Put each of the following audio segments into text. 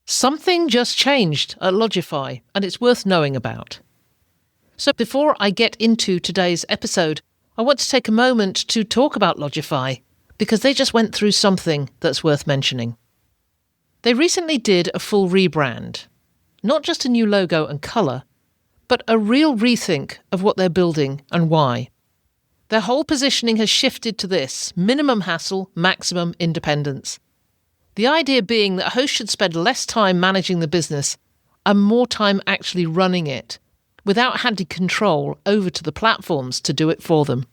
Something just changed at Logify, and it's worth knowing about. So before I get into today's episode, I want to take a moment to talk about Logify, because they just went through something that's worth mentioning. They recently did a full rebrand. Not just a new logo and colour, but a real rethink of what they're building and why. Their whole positioning has shifted to this: minimum hassle, maximum independence. The idea being that a host should spend less time managing the business and more time actually running it, without handing control over to the platforms to do it for them.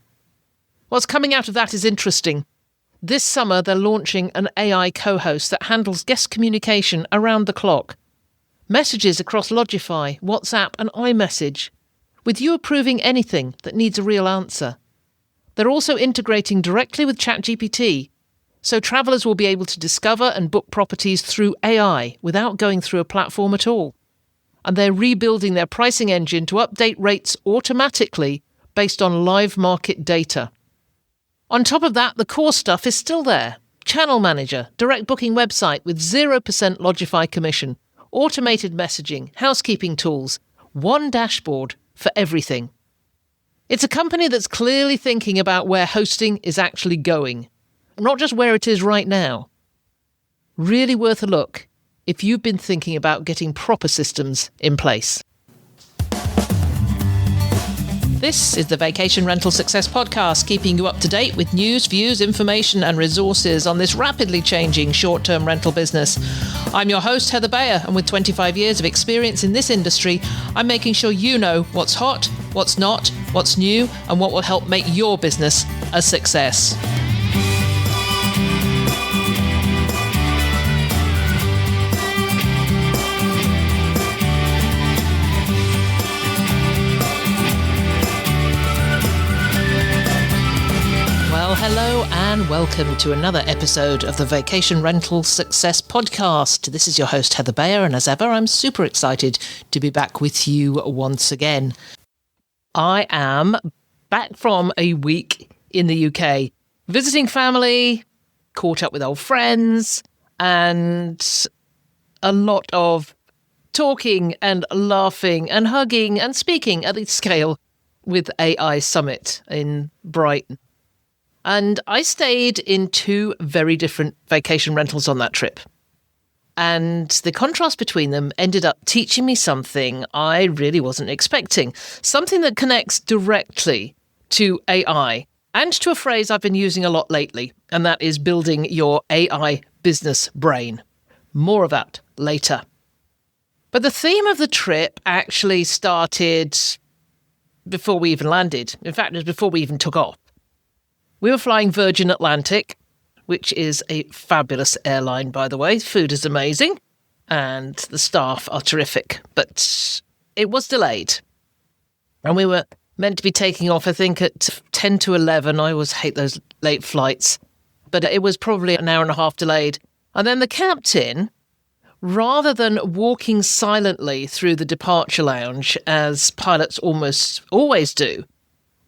What's coming out of that is interesting. This summer they're launching an AI co-host that handles guest communication around the clock. Messages across Logify, WhatsApp and iMessage, with you approving anything that needs a real answer. They're also integrating directly with ChatGPT, so travellers will be able to discover and book properties through AI without going through a platform at all. And they're rebuilding their pricing engine to update rates automatically based on live market data. On top of that, the core stuff is still there. Channel Manager, direct booking website with 0% Logify commission, automated messaging, housekeeping tools, one dashboard for everything. It's a company that's clearly thinking about where hosting is actually going, not just where it is right now. Really worth a look if you've been thinking about getting proper systems in place. This is the Vacation Rental Success Podcast, keeping you up to date with news, views, information and resources on this rapidly changing short-term rental business. I'm your host, Heather Bayer, and with 25 years of experience in this industry, I'm making sure you know what's hot, what's not, what's new, and what will help make your business a success. Hello and welcome to another episode of the Vacation Rental Success Podcast. This is your host Heather Bayer, and as ever I'm super excited to be back with you once again. I am back from a week in the UK, visiting family, caught up with old friends, and a lot of talking and laughing and hugging and speaking at the scale with AI Summit in Brighton. And I stayed in two very different vacation rentals on that trip. And the contrast between them ended up teaching me something I really wasn't expecting. Something that connects directly to AI and to a phrase I've been using a lot lately, and that is building your AI business brain. More of that later. But the theme of the trip actually started before we even landed. In fact, it was before we even took off. We were flying Virgin Atlantic, which is a fabulous airline, by the way. Food is amazing, and the staff are terrific. But it was delayed. And we were meant to be taking off, I think, at 10 to 11. I always hate those late flights. But it was probably an hour and a half delayed. And then the captain, rather than walking silently through the departure lounge, as pilots almost always do,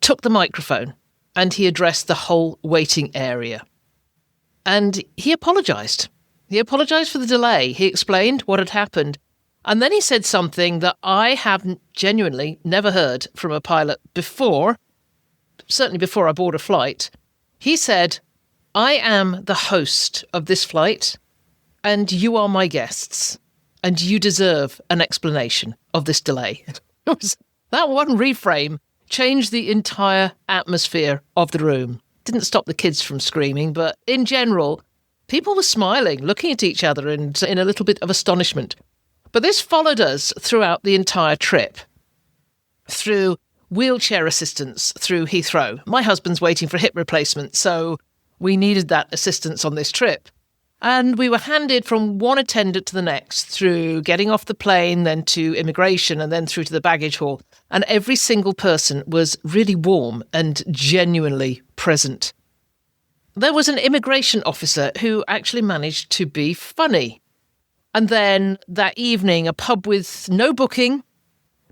took the microphone. And he addressed the whole waiting area. And he apologised. He apologised for the delay. He explained what had happened. And then he said something that I have genuinely never heard from a pilot before, certainly before I board a flight. He said, "I am the host of this flight, and you are my guests, and you deserve an explanation of this delay." That one reframe changed the entire atmosphere of the room. Didn't stop the kids from screaming, but in general, people were smiling, looking at each other and in a little bit of astonishment. But this followed us throughout the entire trip, through wheelchair assistance through Heathrow. My husband's waiting for a hip replacement, so we needed that assistance on this trip. And we were handed from one attendant to the next, through getting off the plane, then to immigration, and then through to the baggage hall. And every single person was really warm and genuinely present. There was an immigration officer who actually managed to be funny. And then that evening, a pub with no booking,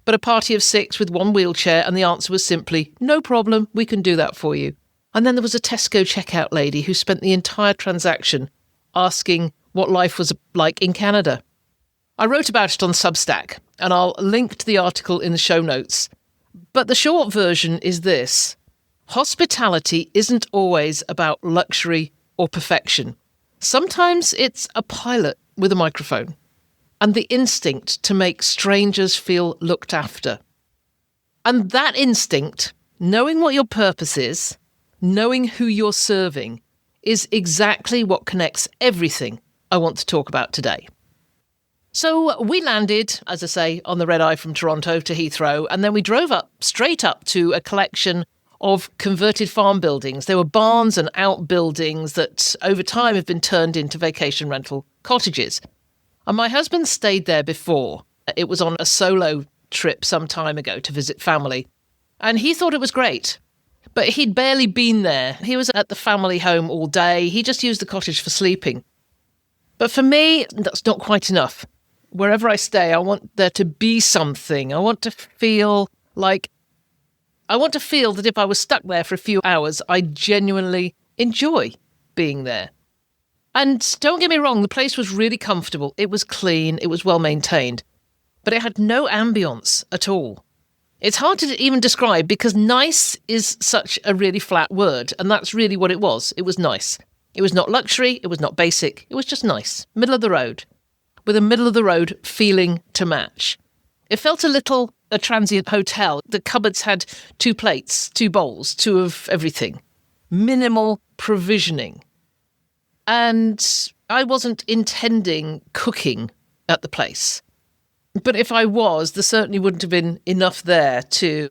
but a party of 6 with one wheelchair, and the answer was simply, "No problem, we can do that for you." And then there was a Tesco checkout lady who spent the entire transaction asking what life was like in Canada. I wrote about it on Substack, and I'll link to the article in the show notes. But the short version is this. Hospitality isn't always about luxury or perfection. Sometimes it's a pilot with a microphone and the instinct to make strangers feel looked after. And that instinct, knowing what your purpose is, knowing who you're serving, is exactly what connects everything I want to talk about today. So we landed, as I say, on the red eye from Toronto to Heathrow, and then we drove straight up to a collection of converted farm buildings. There were barns and outbuildings that over time have been turned into vacation rental cottages. And my husband stayed there before. It was on a solo trip some time ago to visit family. And he thought it was great. But he'd barely been there. He was at the family home all day. He just used the cottage for sleeping. But for me, that's not quite enough. Wherever I stay, I want there to be something. I want to feel that if I was stuck there for a few hours, I genuinely enjoy being there. And don't get me wrong, the place was really comfortable. It was clean. It was well maintained. But it had no ambience at all. It's hard to even describe because nice is such a really flat word. And that's really what it was. It was nice. It was not luxury. It was not basic. It was just nice. Middle of the road. With a middle-of-the-road feeling to match. It felt a transient hotel. The cupboards had 2 plates, 2 bowls, 2 of everything. Minimal provisioning. And I wasn't intending cooking at the place. But if I was, there certainly wouldn't have been enough there to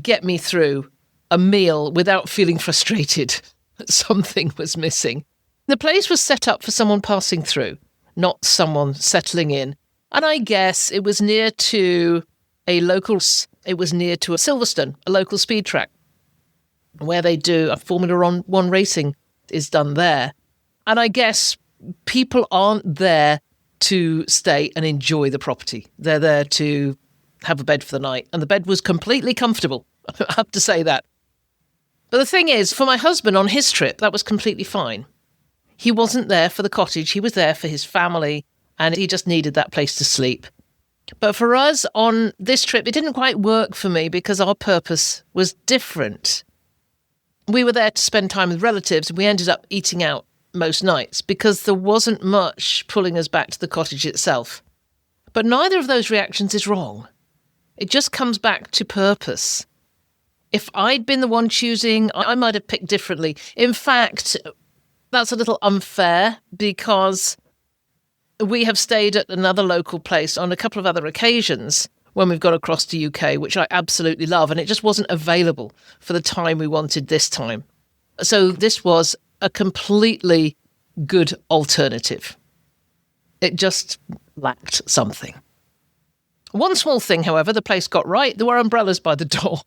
get me through a meal without feeling frustrated that something was missing. The place was set up for someone passing through, not someone settling in. And I guess it was near to Silverstone, a local speed track, where they do a Formula One racing is done there. And I guess people aren't there to stay and enjoy the property. They're there to have a bed for the night. And the bed was completely comfortable. I have to say that. But the thing is, for my husband on his trip, that was completely fine. He wasn't there for the cottage. He was there for his family, and he just needed that place to sleep. But for us on this trip, it didn't quite work for me because our purpose was different. We were there to spend time with relatives, and we ended up eating out most nights because there wasn't much pulling us back to the cottage itself. But neither of those reactions is wrong. It just comes back to purpose. If I'd been the one choosing, I might have picked differently. In fact, that's a little unfair because we have stayed at another local place on a couple of other occasions when we've gone across to UK, which I absolutely love, and it just wasn't available for the time we wanted this time. So this was a completely good alternative. It just lacked something. One small thing, however, the place got right. There were umbrellas by the door.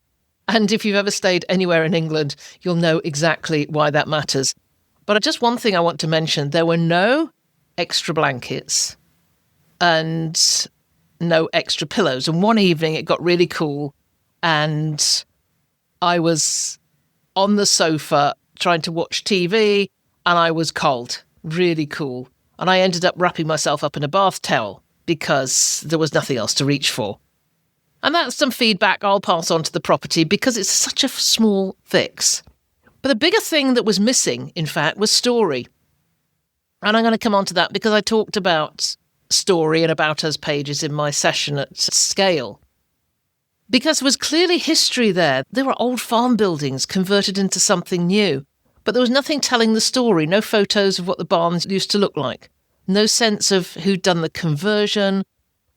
And if you've ever stayed anywhere in England, you'll know exactly why that matters. But just one thing I want to mention, there were no extra blankets and no extra pillows. And one evening it got really cool and I was on the sofa trying to watch TV and I was cold, really cool. And I ended up wrapping myself up in a bath towel because there was nothing else to reach for. And that's some feedback I'll pass on to the property because it's such a small fix. But the bigger thing that was missing, in fact, was story. And I'm going to come on to that because I talked about story and about us pages in my session at Scale. Because there was clearly history there. There were old farm buildings converted into something new. But there was nothing telling the story, no photos of what the barns used to look like. No sense of who'd done the conversion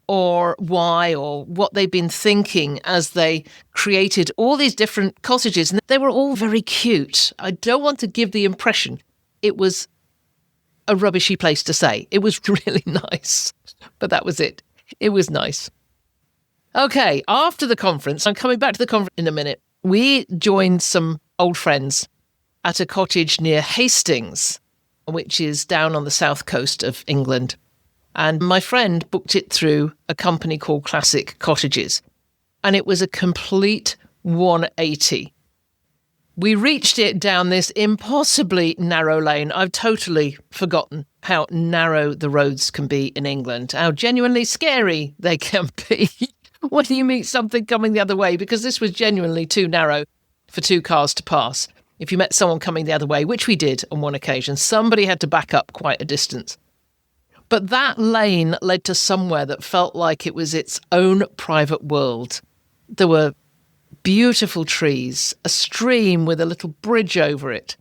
or why or what they'd been thinking as they created all these different cottages. And they were all very cute. I don't want to give the impression it was a rubbishy place to stay. It was really nice, but that was it. It was nice. Okay, after the conference, I'm coming back to the conference in a minute, we joined some old friends at a cottage near Hastings, which is down on the south coast of England. And my friend booked it through a company called Classic Cottages. And it was a complete 180. We reached it down this impossibly narrow lane. I've totally forgotten how narrow the roads can be in England, how genuinely scary they can be when you meet something coming the other way, because this was genuinely too narrow for two cars to pass. If you met someone coming the other way, which we did on one occasion, somebody had to back up quite a distance. But that lane led to somewhere that felt like it was its own private world. There were beautiful trees, a stream with a little bridge over it,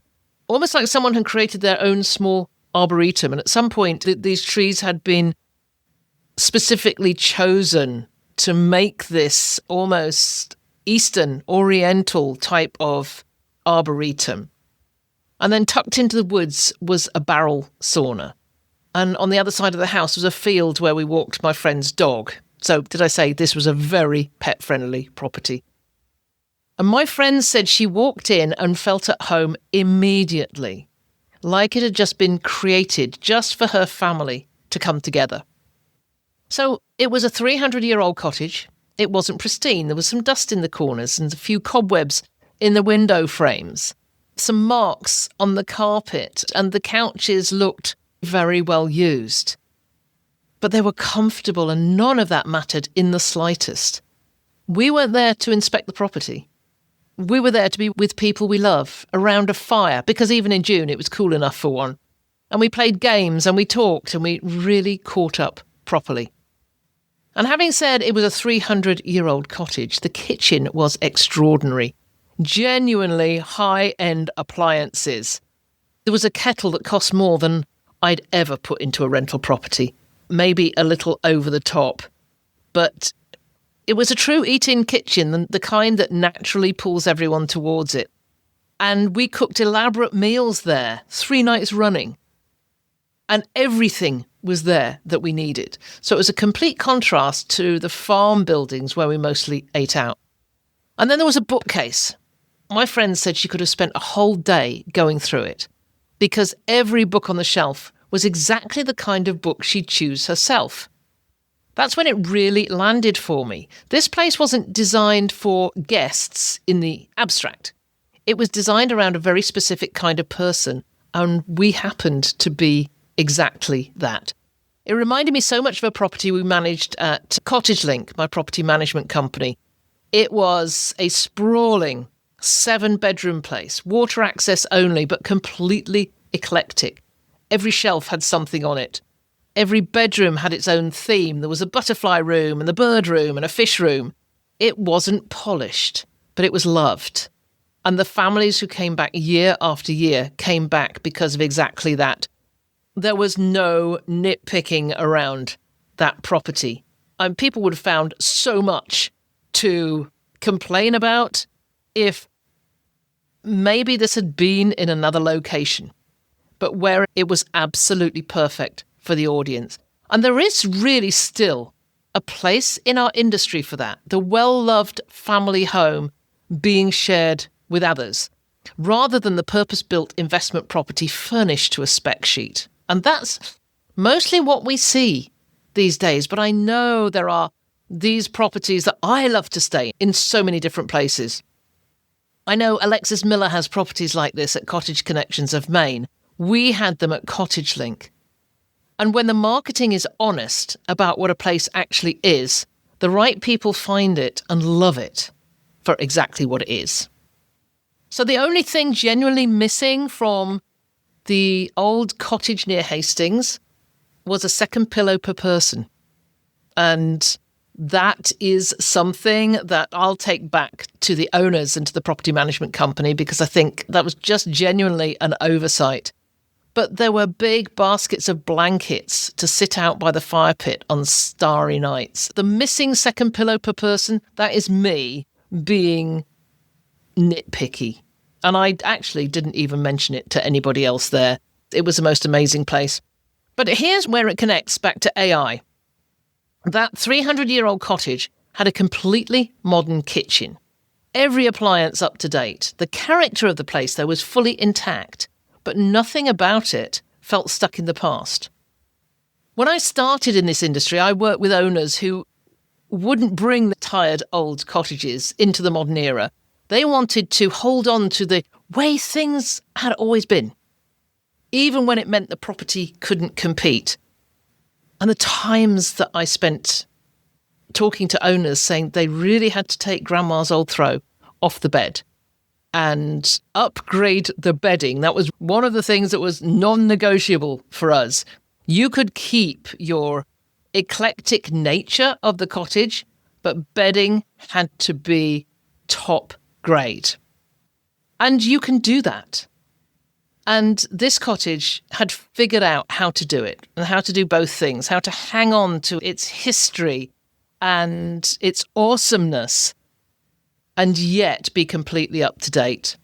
almost like someone had created their own small arboretum. And at some point, these trees had been specifically chosen to make this almost Eastern, Oriental type of arboretum. And then tucked into the woods was a barrel sauna. And on the other side of the house was a field where we walked my friend's dog. So did I say this was a very pet-friendly property? And my friend said she walked in and felt at home immediately, like it had just been created just for her family to come together. So it was a 300-year-old cottage. It wasn't pristine. There was some dust in the corners and a few cobwebs in the window frames, some marks on the carpet, and the couches looked very well used. But they were comfortable, and none of that mattered in the slightest. We weren't there to inspect the property. We were there to be with people we love, around a fire, because even in June it was cool enough for one. And we played games and we talked and we really caught up properly. And having said it was a 300-year-old cottage, the kitchen was extraordinary. Genuinely high-end appliances. There was a kettle that cost more than I'd ever put into a rental property. Maybe a little over the top. But it was a true eat-in kitchen, the kind that naturally pulls everyone towards it. And we cooked elaborate meals there, 3 nights running. And everything was there that we needed. So it was a complete contrast to the farm buildings where we mostly ate out. And then there was a bookcase. My friend said she could have spent a whole day going through it, because every book on the shelf was exactly the kind of book she'd choose herself. That's when it really landed for me. This place wasn't designed for guests in the abstract. It was designed around a very specific kind of person, and we happened to be exactly that. It reminded me so much of a property we managed at Cottage Link, my property management company. It was a sprawling 7-bedroom place, water access only, but completely eclectic. Every shelf had something on it. Every bedroom had its own theme. There was a butterfly room and the bird room and a fish room. It wasn't polished, but it was loved. And the families who came back year after year came back because of exactly that. There was no nitpicking around that property. And people would have found so much to complain about if maybe this had been in another location, but where it was absolutely perfect for the audience. And there is really still a place in our industry for that, the well-loved family home being shared with others, rather than the purpose-built investment property furnished to a spec sheet. And that's mostly what we see these days. But I know there are these properties that I love to stay in so many different places. I know Alexis Miller has properties like this at Cottage Connections of Maine. We had them at Cottage Link. And when the marketing is honest about what a place actually is, the right people find it and love it for exactly what it is. So the only thing genuinely missing from the old cottage near Hastings was a second pillow per person. And that is something that I'll take back to the owners and to the property management company, because I think that was just genuinely an oversight. But there were big baskets of blankets to sit out by the fire pit on starry nights. The missing second pillow per person, that is me being nitpicky. And I actually didn't even mention it to anybody else there. It was the most amazing place. But here's where it connects back to AI. That 300-year-old cottage had a completely modern kitchen. Every appliance up to date. The character of the place, though, was fully intact, but nothing about it felt stuck in the past. When I started in this industry, I worked with owners who wouldn't bring the tired old cottages into the modern era. They wanted to hold on to the way things had always been. even when it meant the property couldn't compete. And the times that I spent talking to owners saying they really had to take grandma's old throw off the bed and upgrade the bedding. That was one of the things that was non-negotiable for us. You could keep your eclectic nature of the cottage, but bedding had to be top grade. And you can do that. And this cottage had figured out how to do it and how to do both things, how to hang on to its history and its awesomeness and yet be completely up to date.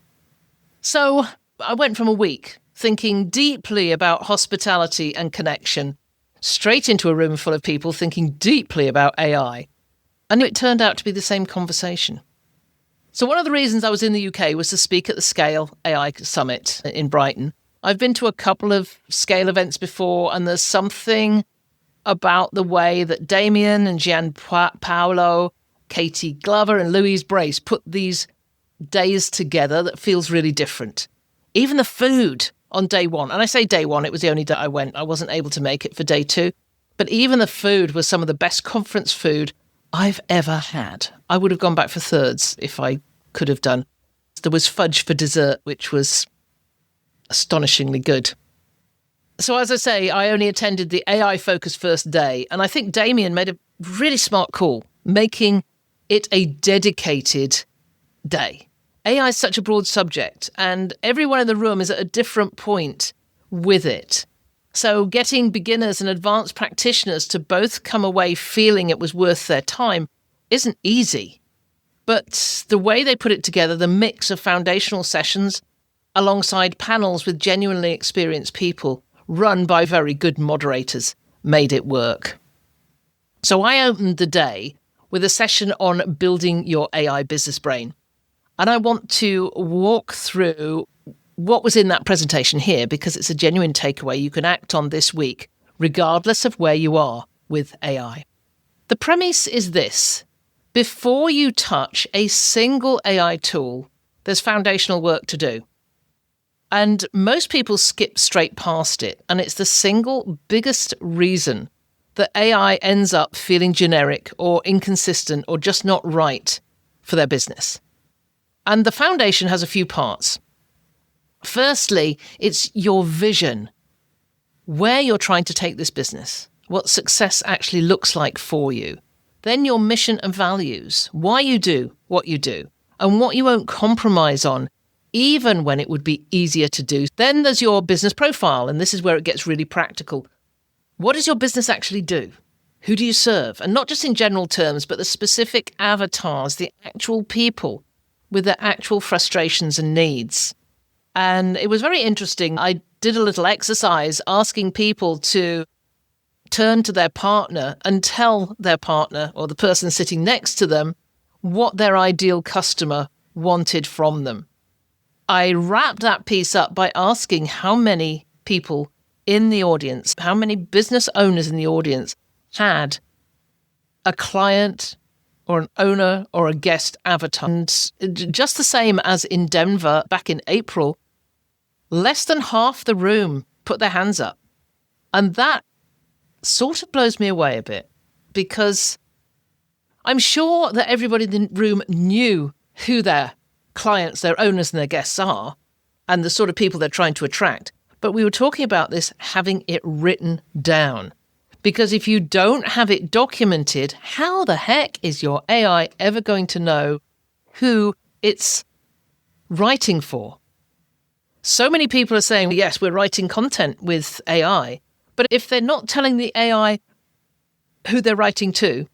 So I went from a week thinking deeply about hospitality and connection straight into a room full of people thinking deeply about AI. And it turned out to be the same conversation. So one of the reasons I was in the UK was to speak at the Scale AI Summit in Brighton. I've been to a couple of Scale events before, and there's something about the way that Damien and Gianpaolo, Katie Glover and Louise Brace put these days together that feels really different. Even the food on day one, and I say day one, it was the only day I went. I wasn't able to make it for day two. But even the food was some of the best conference food I've ever had. I would have gone back for thirds if I could have done. There was fudge for dessert, which was astonishingly good. So as I say, I only attended the AI-focused first day, and I think Damien made a really smart call, making it a dedicated day. AI is such a broad subject, and everyone in the room is at a different point with it. So getting beginners and advanced practitioners to both come away feeling it was worth their time isn't easy. But the way they put it together, the mix of foundational sessions alongside panels with genuinely experienced people run by very good moderators, made it work. So I opened the day with a session on building your AI business brain. And I want to walk through what was in that presentation here, because it's a genuine takeaway you can act on this week, regardless of where you are with AI. The premise is this: before you touch a single AI tool, there's foundational work to do. And most people skip straight past it. And it's the single biggest reason that AI ends up feeling generic or inconsistent or just not right for their business. And the foundation has a few parts. Firstly, it's your vision, where you're trying to take this business, what success actually looks like for you. Then your mission and values, why you do what you do, and what you won't compromise on, even when it would be easier to do. Then there's your business profile, and this is where it gets really practical. What does your business actually do? Who do you serve? And not just in general terms, but the specific avatars, the actual people with their actual frustrations and needs. And it was very interesting. I did a little exercise asking people to turn to their partner and tell their partner or the person sitting next to them what their ideal customer wanted from them. I wrapped that piece up by asking how many people in the audience, how many business owners in the audience had a client or an owner or a guest avatar. And just the same as in Denver back in April, less than half the room put their hands up. And that sort of blows me away a bit, because I'm sure that everybody in the room knew who their clients, their owners and their guests are, and the sort of people they're trying to attract. But we were talking about this having it written down. Because if you don't have it documented, how the heck is your AI ever going to know who it's writing for? So many people are saying, yes, we're writing content with AI. But if they're not telling the AI who they're writing to,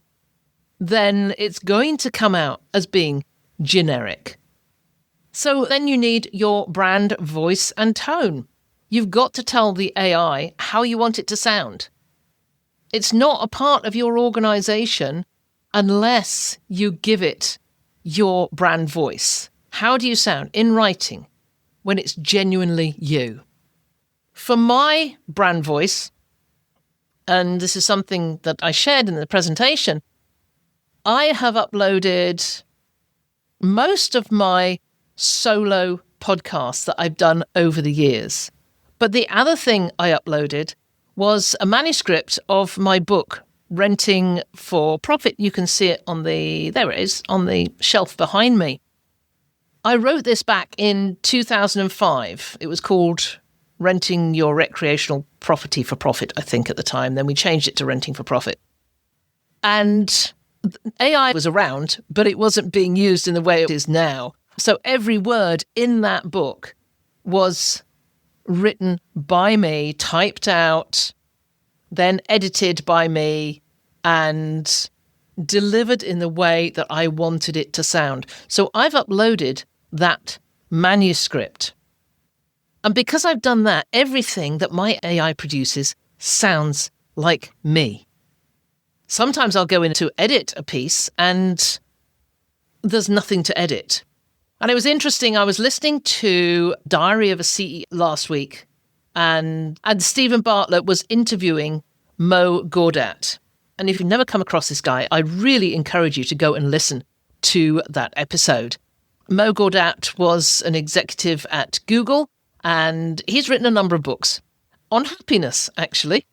then it's going to come out as being generic. So then you need your brand voice and tone. You've got to tell the AI how you want it to sound. It's not a part of your organization unless you give it your brand voice. How do you sound in writing when it's genuinely you? For my brand voice, and this is something that I shared in the presentation, I have uploaded most of my solo podcasts that I've done over the years. But the other thing I uploaded was a manuscript of my book, Renting for Profit. You can see it on there it is, on the shelf behind me. I wrote this back in 2005. It was called Renting Your Recreational Property for Profit, I think, at the time. Then we changed it to Renting for Profit. And AI was around, but it wasn't being used in the way it is now. So every word in that book was written by me, typed out, then edited by me, and delivered in the way that I wanted it to sound. So I've uploaded that manuscript. And because I've done that, everything that my AI produces sounds like me. Sometimes I'll go in to edit a piece and there's nothing to edit. And it was interesting. I was listening to Diary of a CEO last week, and Stephen Bartlett was interviewing Mo Gaudat. And if you've never come across this guy, I really encourage you to go and listen to that episode. Mo Gaudat was an executive at Google, and he's written a number of books on happiness, actually.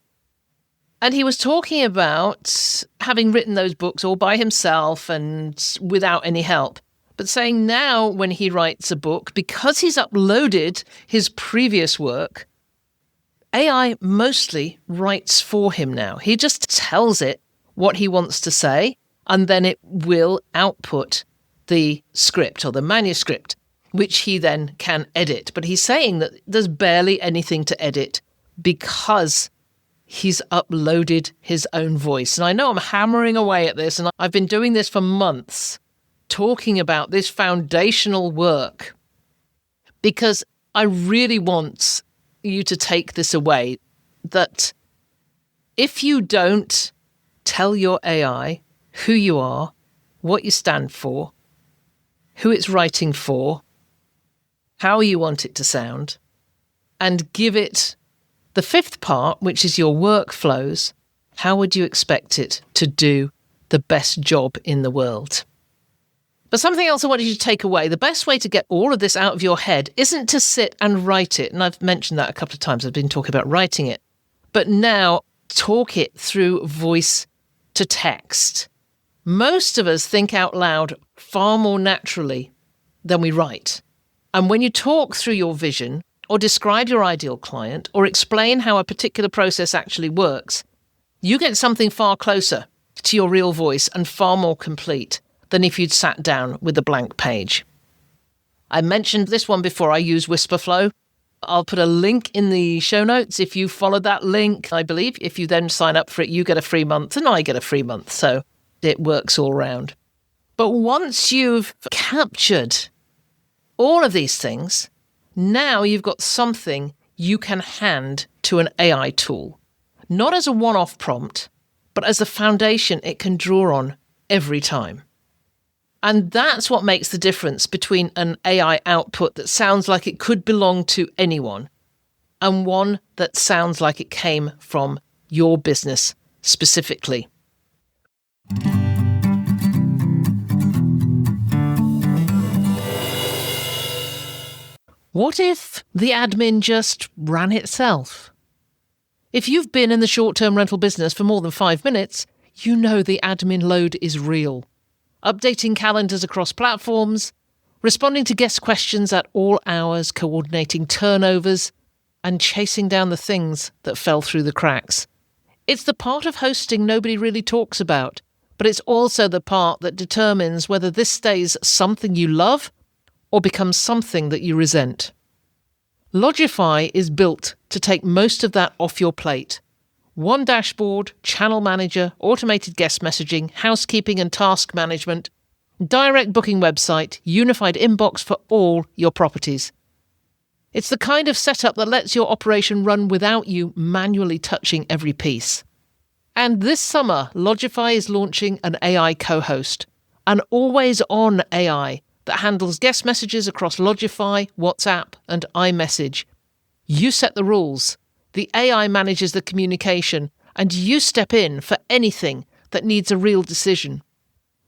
And he was talking about having written those books all by himself and without any help. But saying now when he writes a book, because he's uploaded his previous work, AI mostly writes for him now. He just tells it what he wants to say, and then it will output the script or the manuscript, which he then can edit. But he's saying that there's barely anything to edit because he's uploaded his own voice. And I know I'm hammering away at this, and I've been doing this for months, talking about this foundational work, because I really want you to take this away, that if you don't tell your AI who you are, what you stand for, who it's writing for, how you want it to sound, and give it the fifth part, which is your workflows, how would you expect it to do the best job in the world? But something else I wanted you to take away, the best way to get all of this out of your head isn't to sit and write it. And I've mentioned that a couple of times. I've been talking about writing it. But now talk it through voice to text. Most of us think out loud far more naturally than we write. And when you talk through your vision or describe your ideal client or explain how a particular process actually works, you get something far closer to your real voice and far more complete than if you'd sat down with a blank page. I mentioned this one before. I use Whisperflow. I'll put a link in the show notes. If you follow that link, I believe, if you then sign up for it, you get a free month and I get a free month. So it works all round. But once you've captured all of these things, now you've got something you can hand to an AI tool. Not as a one-off prompt, but as a foundation it can draw on every time. And that's what makes the difference between an AI output that sounds like it could belong to anyone and one that sounds like it came from your business specifically. What if the admin just ran itself? If you've been in the short-term rental business for more than 5 minutes, you know the admin load is real. Updating calendars across platforms, responding to guest questions at all hours, coordinating turnovers, and chasing down the things that fell through the cracks. It's the part of hosting nobody really talks about, but it's also the part that determines whether this stays something you love or becomes something that you resent. Logify is built to take most of that off your plate. One dashboard, channel manager, automated guest messaging, housekeeping and task management, direct booking website, unified inbox for all your properties. It's the kind of setup that lets your operation run without you manually touching every piece. And this summer, Logify is launching an AI co-host, an always-on AI that handles guest messages across Logify, WhatsApp, and iMessage. You set the rules. The AI manages the communication, and you step in for anything that needs a real decision.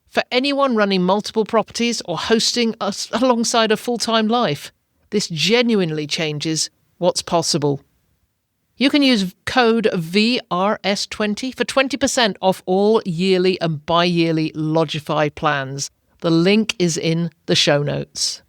For anyone running multiple properties or hosting us alongside a full-time life, this genuinely changes what's possible. You can use code VRS20 for 20% off all yearly and bi-yearly Logify plans. The link is in the show notes.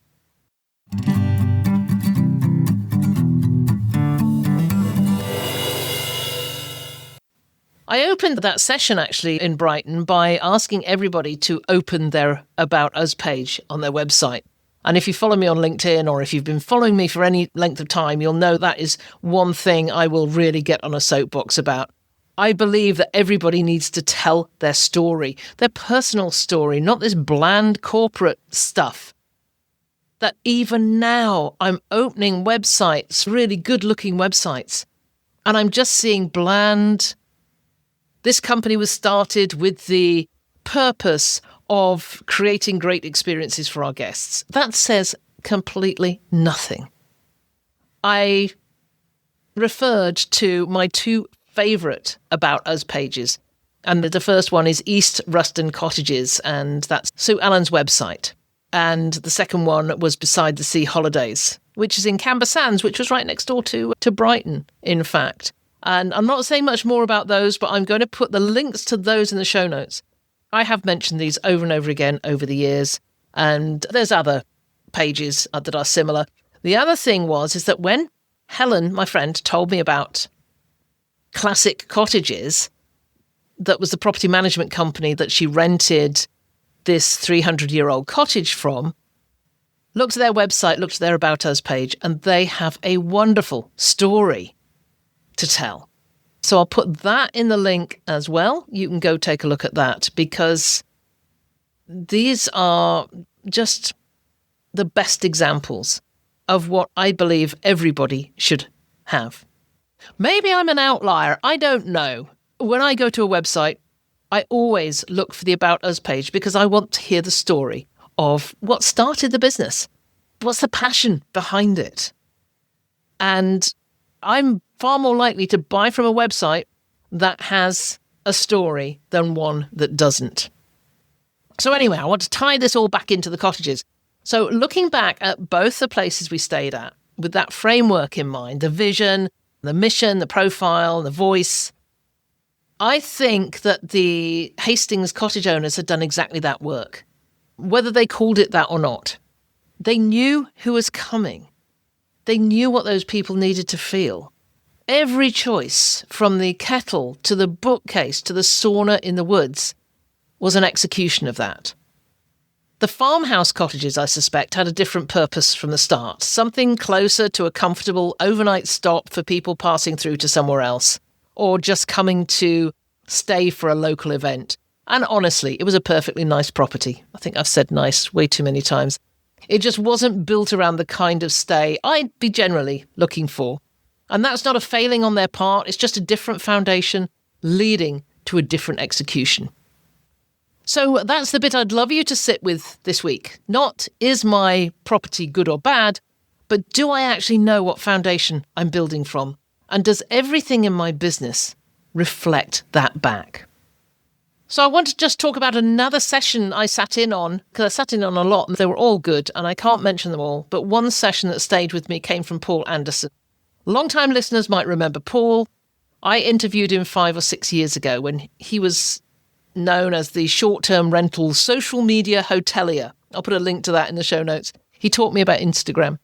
I opened that session actually in Brighton by asking everybody to open their About Us page on their website. And if you follow me on LinkedIn, or if you've been following me for any length of time, you'll know that is one thing I will really get on a soapbox about. I believe that everybody needs to tell their story, their personal story, not this bland corporate stuff. That even now I'm opening websites, really good-looking websites, and I'm just seeing bland. This company was started with the purpose of creating great experiences for our guests. That says completely nothing. I referred to my two favourite About Us pages, and the first one is East Ruston Cottages, and that's Sue Allen's website. And the second one was Beside the Sea Holidays, which is in Camber Sands, which was right next door to Brighton, in fact. And I'm not saying much more about those, but I'm going to put the links to those in the show notes. I have mentioned these over and over again over the years, and there's other pages that are similar. The other thing is that when Helen, my friend, told me about Classic Cottages, that was the property management company that she rented this 300-year-old cottage from, looked at their website, looked at their About Us page, and they have a wonderful story to tell. So I'll put that in the link as well. You can go take a look at that, because these are just the best examples of what I believe everybody should have. Maybe I'm an outlier. I don't know. When I go to a website, I always look for the About Us page because I want to hear the story of what started the business. What's the passion behind it? And I'm far more likely to buy from a website that has a story than one that doesn't. So anyway, I want to tie this all back into the cottages. So looking back at both the places we stayed at, with that framework in mind, the vision, the mission, the profile, the voice, I think that the Hastings cottage owners had done exactly that work, whether they called it that or not. They knew who was coming. They knew what those people needed to feel. Every choice, from the kettle to the bookcase to the sauna in the woods, was an execution of that. The farmhouse cottages, I suspect, had a different purpose from the start, something closer to a comfortable overnight stop for people passing through to somewhere else, or just coming to stay for a local event. And honestly, it was a perfectly nice property. I think I've said nice way too many times. It just wasn't built around the kind of stay I'd be generally looking for. And that's not a failing on their part, it's just a different foundation leading to a different execution. So that's the bit I'd love you to sit with this week. Not, is my property good or bad, but do I actually know what foundation I'm building from? And does everything in my business reflect that back? So I want to just talk about another session I sat in on, because I sat in on a lot and they were all good and I can't mention them all, but one session that stayed with me came from Paul Anderson. Long-time listeners might remember Paul. I interviewed him 5 or 6 years ago when he was known as the short-term rental social media hotelier. I'll put a link to that in the show notes. He taught me about Instagram.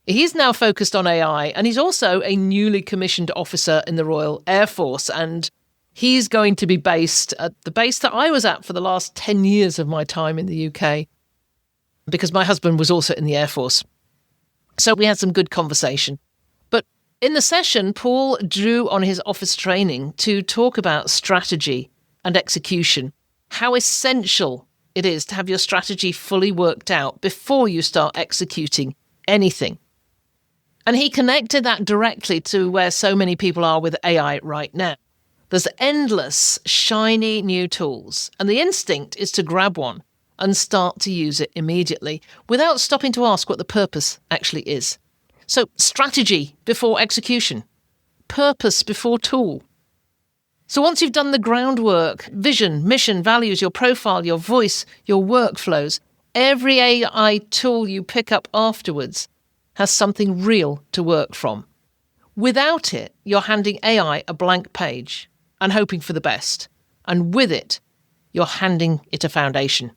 He's now focused on AI, and he's also a newly commissioned officer in the Royal Air Force, and he's going to be based at the base that I was at for the last 10 years of my time in the UK, because my husband was also in the Air Force. So we had some good conversation. But in the session, Paul drew on his office training to talk about strategy and execution, how essential it is to have your strategy fully worked out before you start executing anything. And he connected that directly to where so many people are with AI right now. There's endless, shiny new tools, and the instinct is to grab one and start to use it immediately without stopping to ask what the purpose actually is. So strategy before execution, purpose before tool. So once you've done the groundwork, vision, mission, values, your profile, your voice, your workflows, every AI tool you pick up afterwards has something real to work from. Without it, you're handing AI a blank page and hoping for the best. And with it, you're handing it a foundation.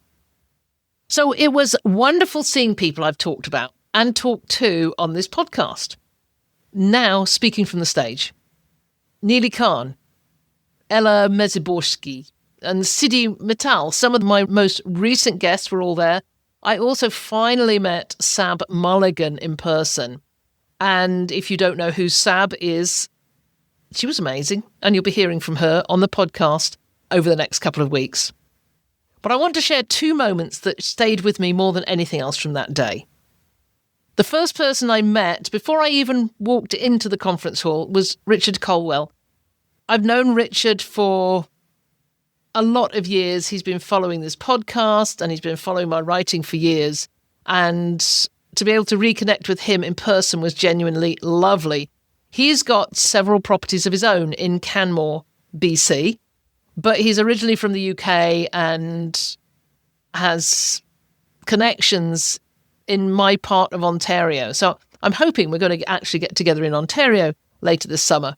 So it was wonderful seeing people I've talked about and talked to on this podcast. Now, speaking from the stage, Neely Khan, Ella Meziborsky, and Sidi Mittal, some of my most recent guests were all there. I also finally met Sab Mulligan in person. And if you don't know who Sab is, she was amazing. And you'll be hearing from her on the podcast over the next couple of weeks. But I want to share two moments that stayed with me more than anything else from that day. The first person I met before I even walked into the conference hall was Richard Colwell. I've known Richard for a lot of years. He's been following this podcast and he's been following my writing for years. And to be able to reconnect with him in person was genuinely lovely. He's got several properties of his own in Canmore, BC, but he's originally from the UK and has connections in my part of Ontario. So I'm hoping we're going to actually get together in Ontario later this summer.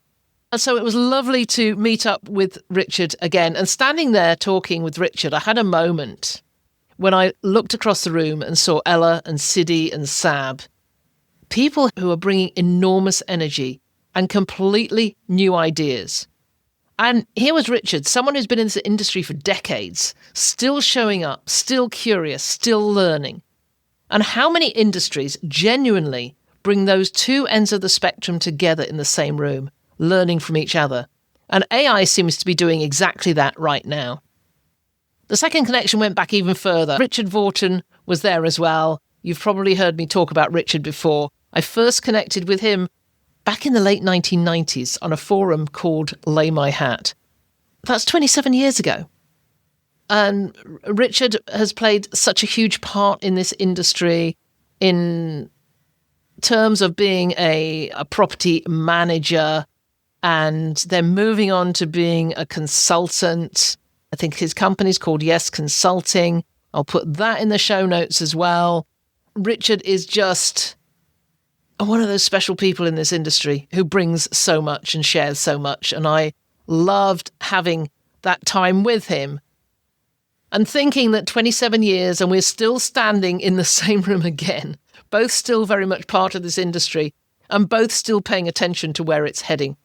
And so it was lovely to meet up with Richard again. And standing there talking with Richard, I had a moment when I looked across the room and saw Ella and Sidi and Sab, people who are bringing enormous energy and completely new ideas. And here was Richard, someone who's been in this industry for decades, still showing up, still curious, still learning. And how many industries genuinely bring those two ends of the spectrum together in the same room, learning from each other? And AI seems to be doing exactly that right now. The second connection went back even further. Richard Vorton was there as well. You've probably heard me talk about Richard before. I first connected with him back in the late 1990s on a forum called Lay My Hat. That's 27 years ago. And Richard has played such a huge part in this industry in terms of being a property manager, and then moving on to being a consultant. I think his company's called Yes Consulting. I'll put that in the show notes as well. Richard is just one of those special people in this industry who brings so much and shares so much. And I loved having that time with him and thinking that 27 years and we're still standing in the same room again, both still very much part of this industry and both still paying attention to where it's heading.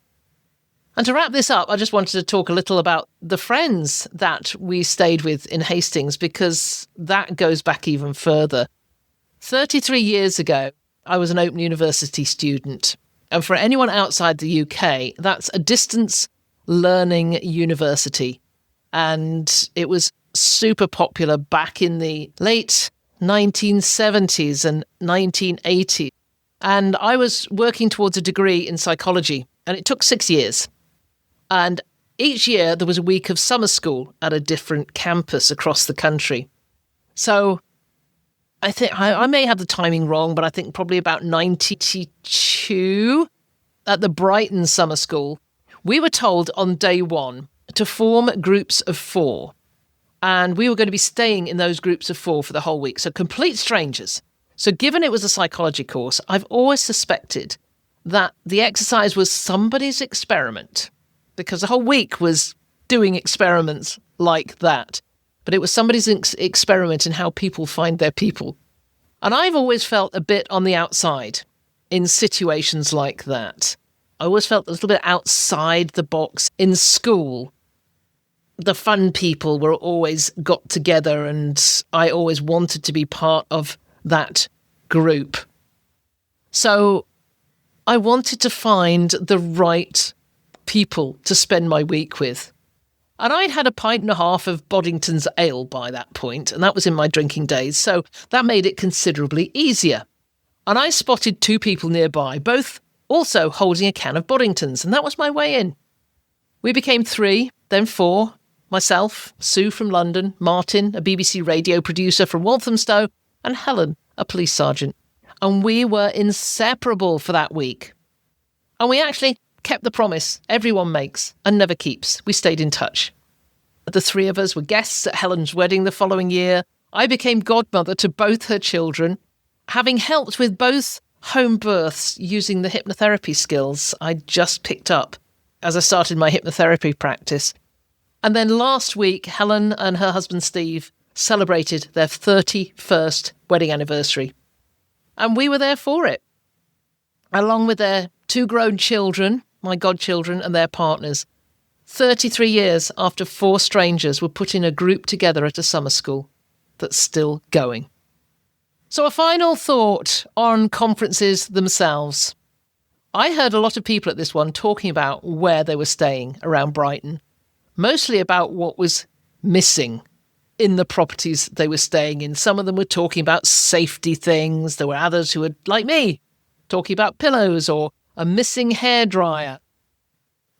And to wrap this up, I just wanted to talk a little about the friends that we stayed with in Hastings, because that goes back even further. 33 years ago, I was an Open University student. And for anyone outside the UK, that's a distance learning university. And it was super popular back in the late 1970s and 1980s. And I was working towards a degree in psychology, and it took 6 years. And each year there was a week of summer school at a different campus across the country. So I think I may have the timing wrong, but I think probably about 92 at the Brighton summer school, we were told on day one to form groups of 4. And we were going to be staying in those groups of 4 for the whole week. So complete strangers. So given it was a psychology course, I've always suspected that the exercise was somebody's experiment, because the whole week was doing experiments like that. But it was somebody's experiment in how people find their people. And I've always felt a bit on the outside in situations like that. I always felt a little bit outside the box. In school, the fun people were always got together, and I always wanted to be part of that group. So I wanted to find the right people to spend my week with. And I'd had a pint and a half of Boddington's ale by that point, and that was in my drinking days, so that made it considerably easier. And I spotted 2 people nearby, both also holding a can of Boddington's, and that was my way in. We became 3, then 4, myself, Sue from London, Martin, a BBC radio producer from Walthamstow, and Helen, a police sergeant. And we were inseparable for that week. And we actually kept the promise everyone makes and never keeps. We stayed in touch. The 3 of us were guests at Helen's wedding the following year. I became godmother to both her children, having helped with both home births using the hypnotherapy skills I just picked up as I started my hypnotherapy practice. And then last week, Helen and her husband Steve celebrated their 31st wedding anniversary. And we were there for it, along with their 2 grown children, my godchildren, and their partners. 33 years after 4 strangers were put in a group together at a summer school that's still going. So a final thought on conferences themselves. I heard a lot of people at this one talking about where they were staying around Brighton, mostly about what was missing in the properties they were staying in. Some of them were talking about safety things. There were others who were, like me, talking about pillows or a missing hairdryer.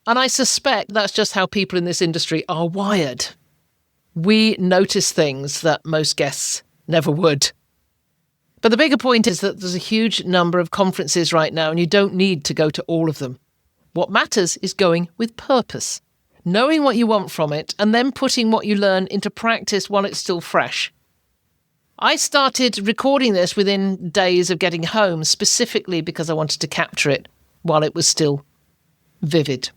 And I suspect that's just how people in this industry are wired. We notice things that most guests never would. But the bigger point is that there's a huge number of conferences right now, and you don't need to go to all of them. What matters is going with purpose, knowing what you want from it, and then putting what you learn into practice while it's still fresh. I started recording this within days of getting home, specifically because I wanted to capture it while it was still vivid.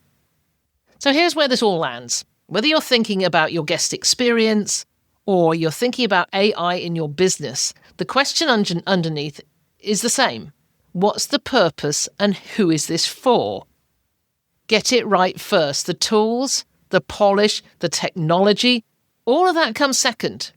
So here's where this all lands. Whether you're thinking about your guest experience or you're thinking about AI in your business, the question underneath is the same. What's the purpose and who is this for? Get it right first. The tools, the polish, the technology, all of that comes second.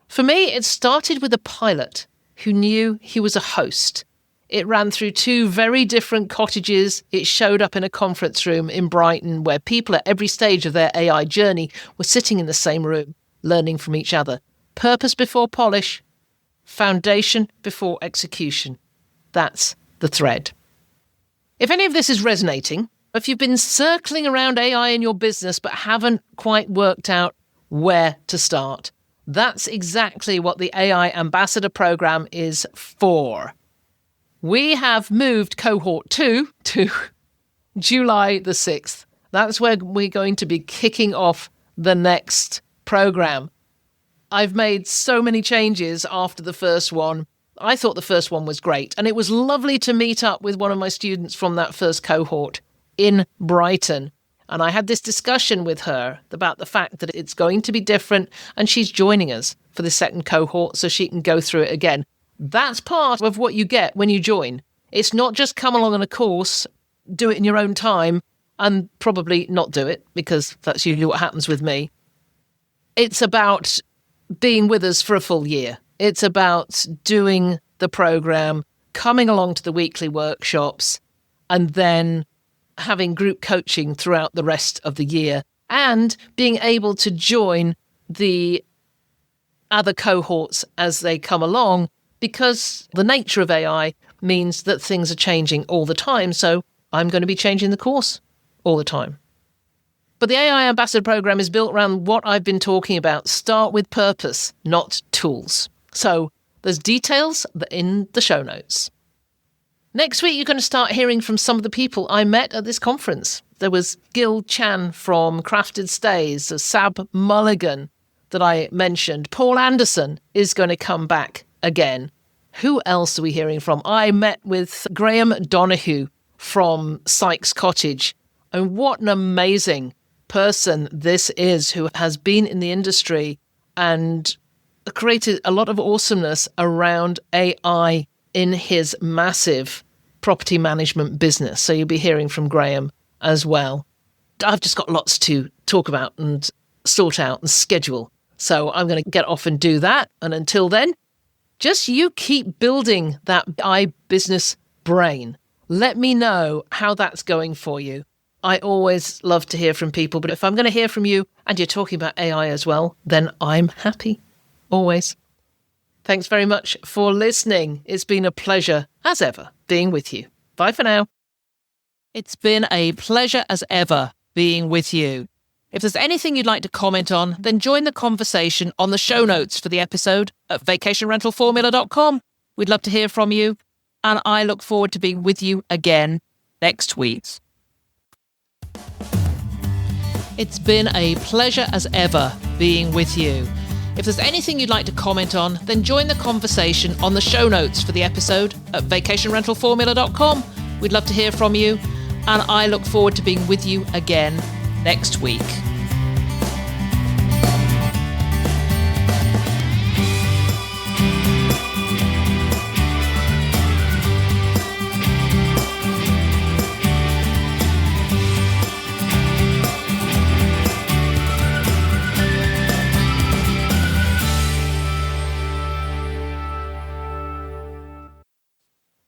For me, it started with a pilot who knew he was a host. It ran through 2 very different cottages. It showed up in a conference room in Brighton where people at every stage of their AI journey were sitting in the same room, learning from each other. Purpose before polish, foundation before execution. That's the thread. If any of this is resonating, if you've been circling around AI in your business but haven't quite worked out where to start, that's exactly what the AI Ambassador Program is for. We have moved cohort 2 to July the 6th. That's where we're going to be kicking off the next program. I've made so many changes after the first one. I thought the first one was great, and it was lovely to meet up with one of my students from that first cohort in Brighton. And I had this discussion with her about the fact that it's going to be different, and she's joining us for the second cohort so she can go through it again. That's part of what you get when you join. It's not just come along on a course, do it in your own time, and probably not do it, because that's usually what happens with me. It's about being with us for a full year. It's about doing the program, coming along to the weekly workshops, and then having group coaching throughout the rest of the year, and being able to join the other cohorts as they come along, because the nature of AI means that things are changing all the time. So I'm going to be changing the course all the time. But the AI Ambassador Program is built around what I've been talking about. Start with purpose, not tools. So there's details in the show notes. Next week, you're going to start hearing from some of the people I met at this conference. There was Gil Chan from Crafted Stays, Sab Mulligan that I mentioned. Paul Anderson is going to come back again. Who else are we hearing from? I met with Graham Donahue from Sykes Cottage. And what an amazing person this is, who has been in the industry and created a lot of awesomeness around AI in his massive property management business. So you'll be hearing from Graham as well. I've just got lots to talk about and sort out and schedule. So I'm going to get off and do that. And until then, just you keep building that business brain. Let me know how that's going for you. I always love to hear from people, but if I'm going to hear from you and you're talking about AI as well, then I'm happy. Always. Thanks very much for listening. It's been a pleasure, as ever, being with you. Bye for now. It's been a pleasure as ever being with you. If there's anything you'd like to comment on, then join the conversation on the show notes for the episode at vacationrentalformula.com. We'd love to hear from you, and I look forward to being with you again next week. It's been a pleasure as ever being with you. If there's anything you'd like to comment on, then join the conversation on the show notes for the episode at vacationrentalformula.com. We'd love to hear from you, and I look forward to being with you again next week.